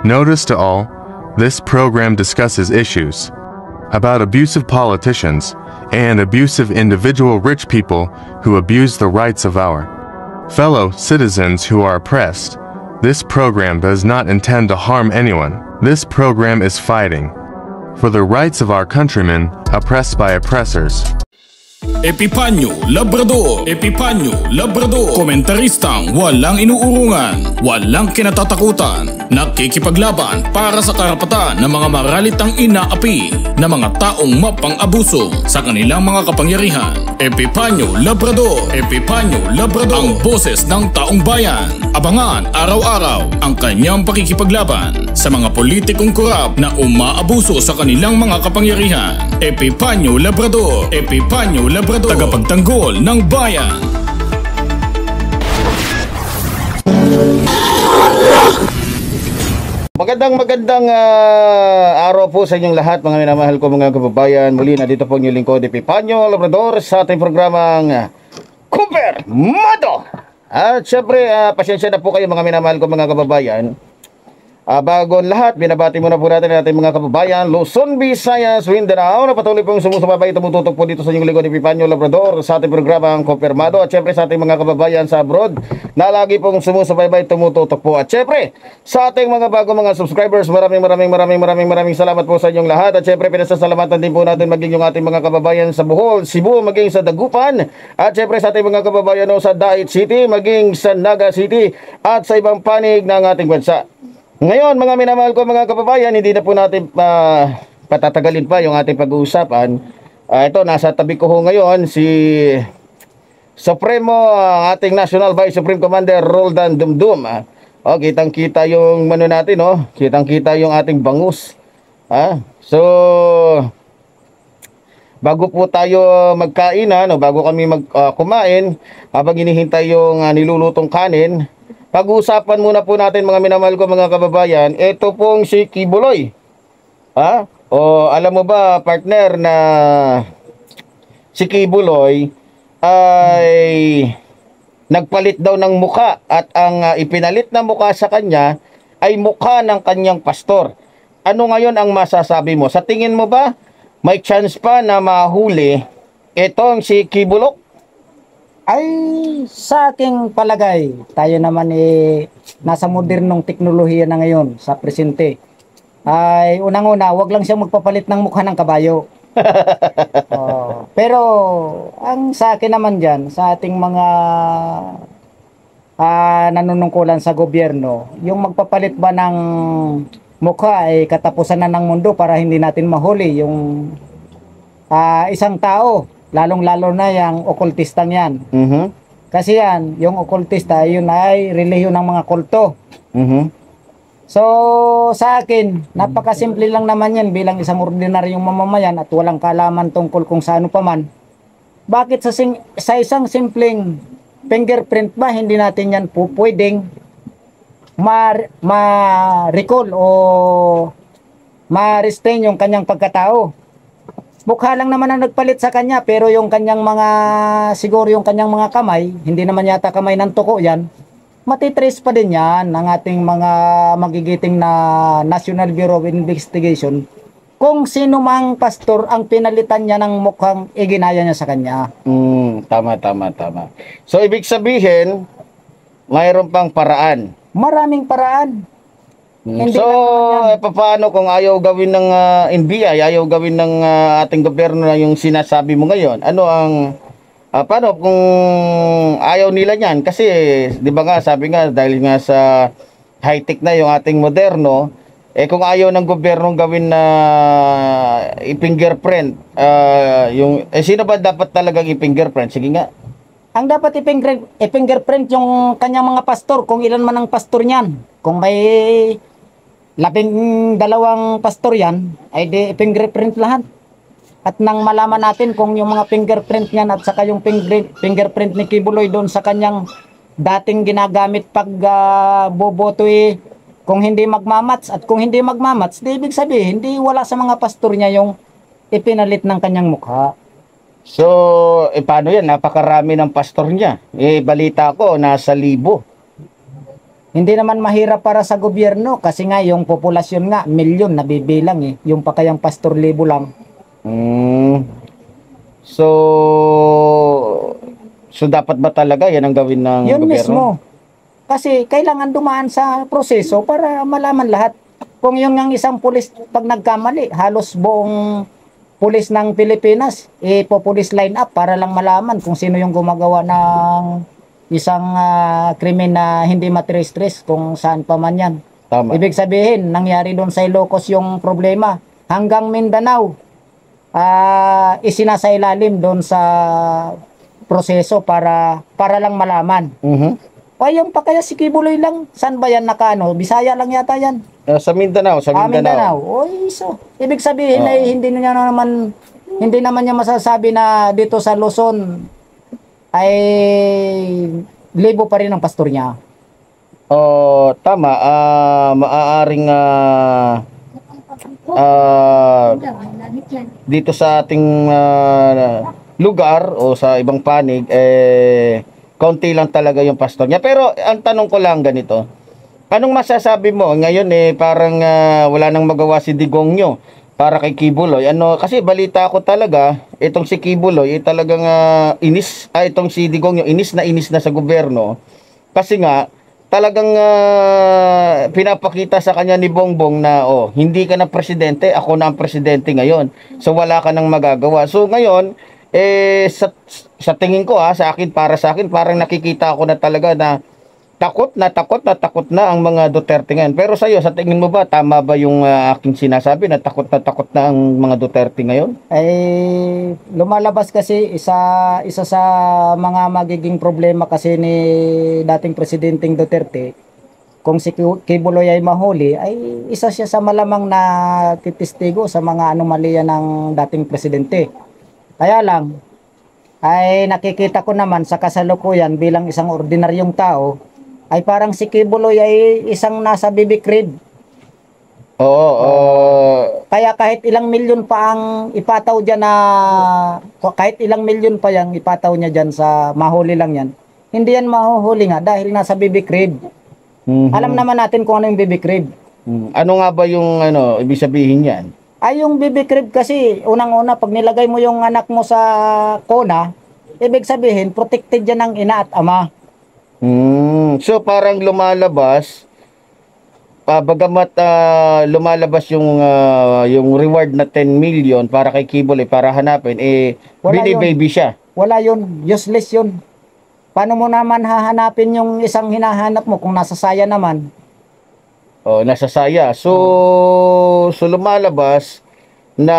Notice to all, this program discusses issues about abusive politicians and abusive individual rich people who abuse the rights of our fellow citizens who are oppressed. This program does not intend to harm anyone. This program is fighting for the rights of our countrymen oppressed by oppressors. Epipanyo Labrador, Epipanyo Labrador, komentaristang walang inuurungan, walang kinatatakutan, nakikipaglaban para sa karapatan ng mga maralitang inaapi na mga taong mapang-abuso sa kanilang mga kapangyarihan. Epipanyo Labrador, Epipanyo Labrador, ang boses ng taong bayan. Abangan araw-araw ang kanyang pakikipaglaban sa mga politikong korap na umaabuso sa kanilang mga kapangyarihan. Epipanyo Labrador, Epipanyo Labrador, tagapagtanggol ng bayan. Magandang araw po sa inyong lahat, mga minamahal ko mga kababayan. Muli na dito po ang inyong lingkod, Epipanyo Labrador, sa ating programang Kumpirmado. At syempre, pasensya na po kayo mga minamahal ko mga kababayan. Bago lahat, binabati muna po natin ang ating mga kababayan Luzon, Visayas, Mindanao na patuloy pong sumusubaybay, tumututok po dito sa inyong lingkod, Epipanyo Labrador, sa ating programang Kumpirmado. At syempre sa ating mga kababayan sa abroad na lagi pong sumusubaybay, tumututok po. At syempre sa ating mga bago mga subscribers, maraming salamat po sa inyong lahat. At syempre pinasasalamatan din po natin maging yung ating mga kababayan sa Bohol, Cebu, maging sa Dagupan. At syempre sa ating mga kababayan sa Dait City, maging sa Naga City at sa ibang panig ng ating bansa. Ngayon, mga minamahal ko mga kababayan, hindi na po natin patatagalin pa yung ating pag-uusapan. Ito, nasa tabi ko ho ngayon si Supremo, ating National Vice Supreme Commander Roldan Dumdum. Kitang-kita yung mano natin, kitang-kita yung ating bangus. So, bago po tayo magkainan, bago kami kumain, habang hinihintay yung nilulutong kanin, pag-uusapan muna po natin mga minamahal ko mga kababayan, ito pong si Kibuloy. Alam mo ba partner na si Kibuloy ay nagpalit daw ng muka at ang ipinalit na muka sa kanya ay muka ng kanyang pastor. Ano ngayon ang masasabi mo? Sa tingin mo ba may chance pa na mahuli itong si Kibulok? Ay, sa aking palagay, tayo naman nasa modernong teknolohiya na ngayon sa presente. Ay, unang-una, wag lang siya magpapalit ng mukha ng kabayo. Pero, ang sa akin naman dyan, sa ating mga nanunungkulan sa gobyerno, yung magpapalit ba ng mukha ay katapusan na ng mundo para hindi natin mahuli yung isang tao. Lalong-lalo na yung okultistang yan. Kasi yan, yung okultista, yun ay relihiyon ng mga kulto. So, sa akin, napakasimple lang naman yan bilang isang ordinaryong mamamayan at walang kaalaman tungkol kung sa ano paman. Bakit sa isang simpleng fingerprint ba, hindi natin yan po pwedeng ma-recall o ma-restrain yung kanyang pagkatao? Mukha lang naman ang nagpalit sa kanya, pero yung kanyang siguro yung kanyang mga kamay, hindi naman yata kamay ng tuko yan, matitrace pa din yan ng ating mga magigiting na National Bureau of Investigation kung sino mang pastor ang pinalitan niya ng mukhang iginaya niya sa kanya. Tama. So, ibig sabihin, mayroon pang paraan. Maraming paraan. So, paano kung ayaw gawin ng NBI, ayaw gawin ng ating gobyerno na yung sinasabi mo ngayon? Ano ang, paano kung ayaw nila niyan? Kasi, di ba nga, sabi nga, dahil nga sa high-tech na yung ating moderno, kung ayaw ng gobyerno gawin na i-fingerprint, sino ba dapat talagang i-fingerprint? Sige nga. Ang dapat i-fingerprint yung kanyang mga pastor, kung ilan man ang pastor niyan. Kung may 12 pastor yan, ay di fingerprint lahat. At nang malaman natin kung yung mga fingerprint niyan at saka yung fingerprint ni Kibuloy doon sa kanyang dating ginagamit pag boboto kung hindi magmamats at kung hindi magmamats, di ibig sabihin, hindi wala sa mga pastor niya yung ipinalit ng kanyang mukha. So, paano yan? Napakarami ng pastor niya. Balita ko, nasa 1,000. Hindi naman mahirap para sa gobyerno kasi nga yung populasyon nga, milyon nabibilang eh. Yung pa kayang pastor libo lang. Mm. So, dapat ba talaga yan ang gawin ng Yun gobyerno? mismo. Kasi kailangan dumaan sa proseso para malaman lahat. Kung yung isang pulis pag nagkamali, halos buong pulis ng Pilipinas, ipo-police line up para lang malaman kung sino yung gumagawa ng isang krimen na hindi matres-tres kung saan pa man yan. Tama. Ibig sabihin, nangyari doon sa Ilocos yung problema. Hanggang Mindanao, isinasailalim doon sa proseso para lang malaman. Mhm. O yung pa kaya si Kibuloy lang, saan ba yan nakano? Bisaya lang yata yan. Sa Mindanao, Mindanao. Oy, so ibig sabihin ay hindi naman niya masasabi na dito sa Luzon ay libo pa rin ang pastor niya. Tama. Maaaring dito sa ating lugar o sa ibang panig, kaunti lang talaga yung pastor niya. Pero ang tanong ko lang ganito, anong masasabi mo ngayon parang wala nang magawa si Digongyo para kay Kibuloy? Kasi balita ko talaga itong si Kibuloy talagang itong si Digongyo inis na sa gobyerno kasi nga talagang pinapakita sa kanya ni Bongbong na hindi ka na presidente, ako na ang presidente ngayon, so wala ka nang magagawa. So ngayon sa tingin ko para sa akin parang nakikita ko na talaga na takot na ang mga Duterte ngayon. Pero sa iyo, sa tingin mo ba tama ba yung aking sinasabi na takot na ang mga Duterte ngayon? Ay lumalabas kasi isa sa mga magiging problema kasi ni dating presidenteng Duterte, kung si Kibuloy ay mahuli, ay isa siya sa malamang na titistigo sa mga anomalya ng dating presidente. Kaya lang, ay nakikita ko naman sa kasalukuyan bilang isang ordinaryong tao, ay parang si Kibuloy ay isang nasa BB Creed. Kaya kahit ilang milyon pa ang ipataw dyan niya dyan sa mahuli lang yan, hindi yan mahuhuli nga dahil nasa BB Creed. Alam naman natin kung ano yung BB Creed. Ano nga ba yung ibig sabihin yan? Ay, yung BB Crib kasi, unang-una, pag nilagay mo yung anak mo sa kona, ibig sabihin, protected yan ng ina at ama. So, parang lumalabas, bagamat lumalabas yung reward na 10 million para kay Kibuloy para hanapin, bini-baby siya. Wala yun. Useless yun. Paano mo naman hahanapin yung isang hinahanap mo kung nasa saya naman? Nasa saya. So lumalabas na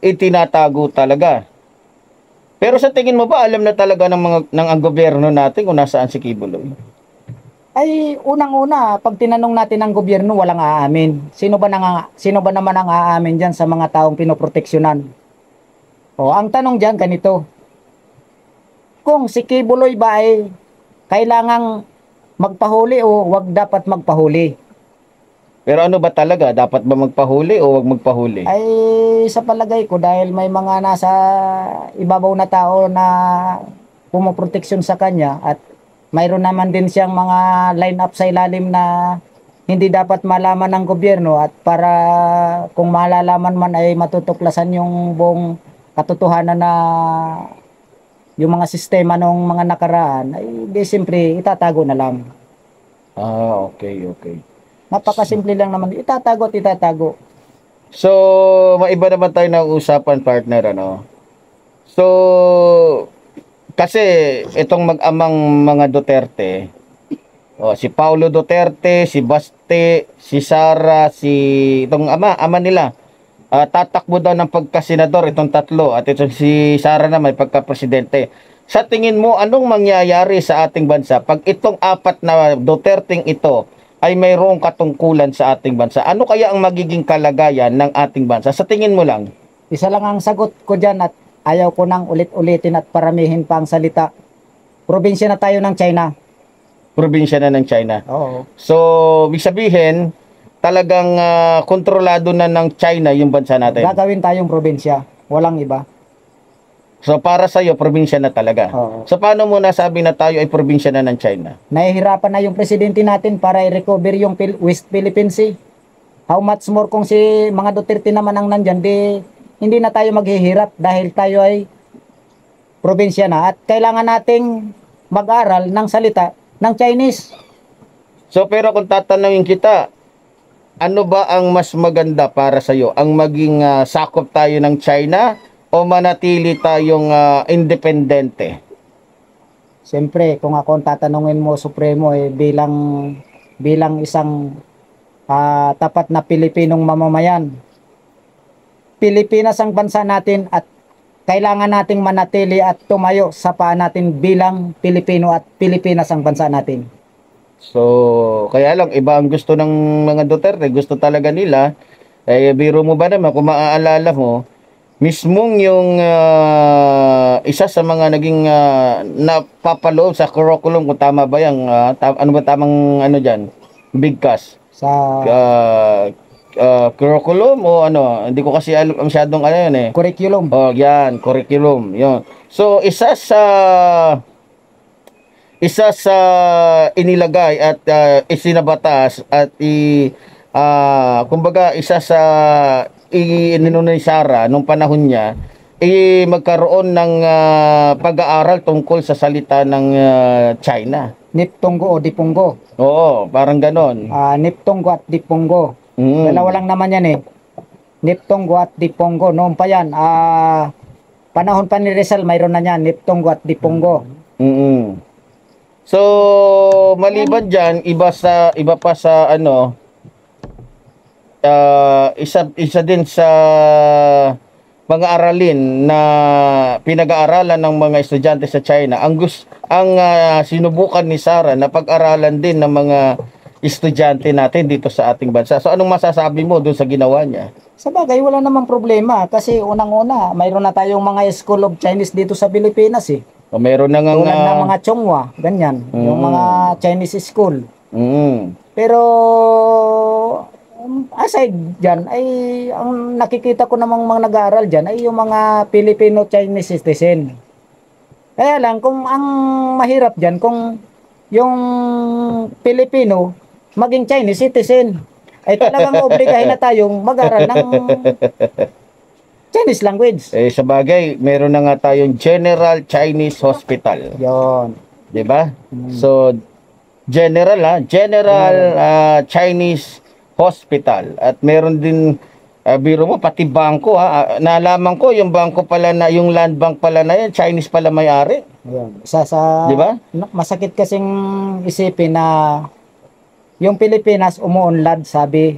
itinatago talaga. Pero sa tingin mo ba alam na talaga ng ang gobyerno natin kung nasaan si Kibuloy? Ay unang-una, pag tinanong natin ang gobyerno, walang aamin. Sino ba naman ang aamin diyan sa mga taong pinoproteksyonan? Ang tanong diyan ganito. Kung si Kibuloy ba ay kailangang magpahuli o wag dapat magpahuli? Pero ano ba talaga? Dapat ba magpahuli o wag magpahuli? Ay, sa palagay ko, dahil may mga nasa ibabaw na tao na pumoproteksyon sa kanya at mayroon naman din siyang mga line-up sa ilalim na hindi dapat malaman ng gobyerno at para kung malalaman man ay matutuklasan yung buong katotohanan na yung mga sistema ng mga nakaraan, ay di siyempre itatago na lang. Okay. Napakasimple lang naman. Itatago. So, maiba naman tayo ng usapan, partner, So, kasi itong mag-amang mga Duterte, si Paulo Duterte, si Baste, si Sara, itong ama nila, tatakbo daw ng pagkasenador itong tatlo at itong si Sara naman pagka-presidente. Sa tingin mo, anong mangyayari sa ating bansa pag itong apat na Duterteng ito ay mayroong katungkulan sa ating bansa? Ano kaya ang magiging kalagayan ng ating bansa? Sa tingin mo lang? Isa lang ang sagot ko dyan at ayaw ko nang ulit-ulitin at paramihin pa ang salita. Probinsya na tayo ng China. Probinsya na ng China. Oo. So, ibig sabihin, talagang kontrolado na ng China yung bansa natin. Gagawin tayong probinsya. Walang iba. So para sa iyo probinsya na talaga. Oo. So paano mo nasabi na tayo ay probinsya na ng China? Nahihirapan na yung presidente natin para i-recover yung West Philippine Sea. How much more kung si mga Duterte naman ang nandyan, di hindi na tayo maghihirap dahil tayo ay probinsya na at kailangan nating mag-aral ng salita ng Chinese. So pero kung tatanungin kita, ano ba ang mas maganda para sa iyo? Ang maging sakop tayo ng China o manatili tayong independente? Siyempre, kung ako ang tatanungin mo, Supremo, bilang isang tapat na Pilipinong mamamayan, Pilipinas ang bansa natin at kailangan nating manatili at tumayo sa paa natin bilang Pilipino at Pilipinas ang bansa natin. So, kaya lang, iba ang gusto ng mga Duterte. Gusto talaga nila. Biro mo ba naman, kung maaalala mo, mismong yung isa sa mga naging napapaloob sa curriculum, kung tama ba yan, ano ba tamang ano dyan? Bigkas. Sa Curriculum o ano, hindi ko kasi alam masyadong ano yan eh. curriculum. Oh, yan, curriculum. Yun. So, isa sa inilagay at isinabatas at kumbaga isa sa ininunay Sara nung panahon niya magkaroon ng pag-aaral tungkol sa salita ng China. Niptonggo o Dipunggo. Oo, parang ganon. Niptonggo at Dipunggo. Dalawa lang naman yan eh. Niptonggo at Dipunggo. Noon pa yan. Panahon pa ni Rizal, mayroon na yan. Niptonggo at Dipunggo. So, maliban dyan, iba pa sa ano, isa din sa mga aralin na pinag-aaralan ng mga estudyante sa China. Ang sinubukan ni Sara na pag-aralan din ng mga estudyante natin dito sa ating bansa. So, anong masasabi mo doon sa ginawa niya? Sa bagay, wala namang problema. Kasi unang-una, mayroon na tayong mga School of Chinese dito sa Pilipinas eh. O meron na nga tulad ng mga Chonghua, ganyan. Yung mga Chinese school. Pero aside dyan, ay ang nakikita ko namang mga nag-aaral dyan ay yung mga Filipino-Chinese citizen. Kaya lang, kung ang mahirap dyan, kung yung Pilipino maging Chinese citizen, ay talagang obligahin na tayong mag-aral ng Chinese language. Sa bagay, meron na nga tayong General Chinese Hospital. Yon. 'Di ba? So General Chinese Hospital at meron din biro mo pati bangko nalaman ko yung bangko pala na yung land bank pala na yan Chinese pala may-ari. Yon. Sa 'Di ba? Masakit kasing isipin na yung Pilipinas umuunlad, sabi.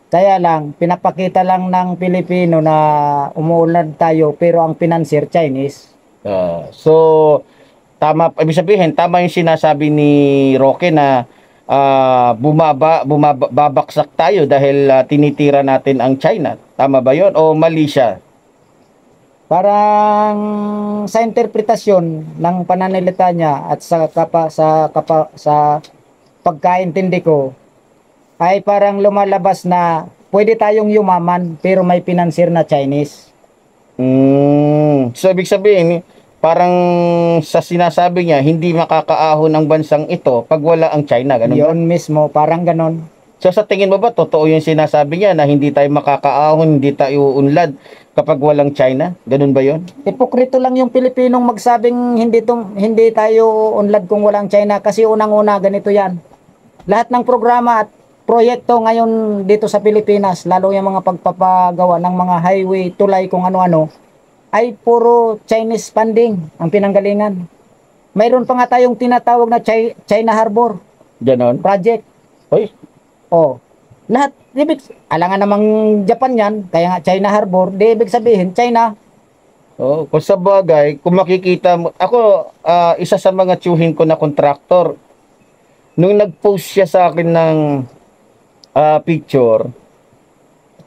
Kaya lang, pinapakita lang ng Pilipino na umuunlad tayo pero ang financier Chinese. So, tama, ibig sabihin, tama yung sinasabi ni Roque na babaksak tayo dahil tinitira natin ang China. Tama ba yun? O mali siya? Parang sa interpretasyon ng pananalita niya at sa pagkaintindi ko, ay parang lumalabas na pwede tayong yumaman pero may financier na Chinese. So, ibig sabihin, parang sa sinasabi niya, hindi makakaahon ang bansang ito pag wala ang China. Ganun ba? Yun mismo, parang ganon. So, sa tingin mo ba, totoo yung sinasabi niya na hindi tayo makakaahon, hindi tayo uunlad kapag walang China? Ganun ba yun? Hipokrito lang yung Pilipinong magsabing hindi tayo unlad kung walang China kasi unang-una ganito yan. Lahat ng programa at proyekto ngayon dito sa Pilipinas, lalo yung mga pagpapagawa ng mga highway, tulay, kung ano-ano, ay puro Chinese funding ang pinanggalingan. Mayroon pa nga tayong tinatawag na China Harbor Ganon? project. Hoy, Lahat, alangan namang Japan yan, kaya nga China Harbor, di ibig sabihin, China. kung sa bagay, kung makikita mo, ako, isa sa mga tiyuhin ko na kontraktor, nung nag-post siya sa akin ng picture,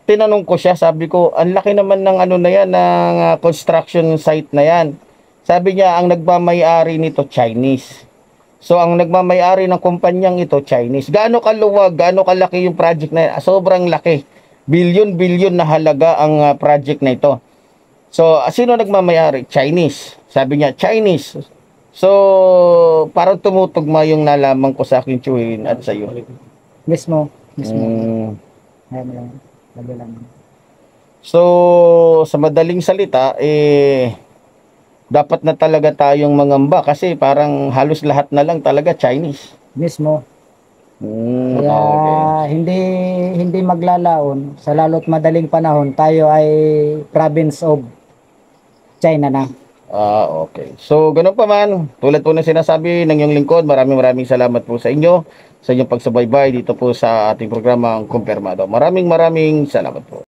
tinanong ko siya, sabi ko, ang laki naman ng ano na yan, ng construction site na yan. Sabi niya, ang nagmamay-ari nito, Chinese. So, ang nagmamay-ari ng kumpanyang ito, Chinese. Gaano kaluwag, gaano kalaki yung project na yan? Sobrang laki. Bilyon-bilyon na halaga ang project na ito. So, sino nagmamayari? Chinese. Sabi niya, Chinese. So, parang tumutugma yung nalaman ko sa akin, Chuhin, at sa iyo. Mismo. Ayan lang. Sabi lang. So, sa madaling salita, dapat na talaga tayong mangamba kasi parang halos lahat na lang talaga Chinese. Mismo. Kaya Okay. hindi maglalaon sa lalo't madaling panahon tayo ay province of China na. Okay. So, ganun pa man, tulad po ng sinasabi ng iyong lingkod, maraming salamat po sa inyo, sa inyong pagsubaybay dito po sa ating programang Kumpirmado. Maraming salamat po.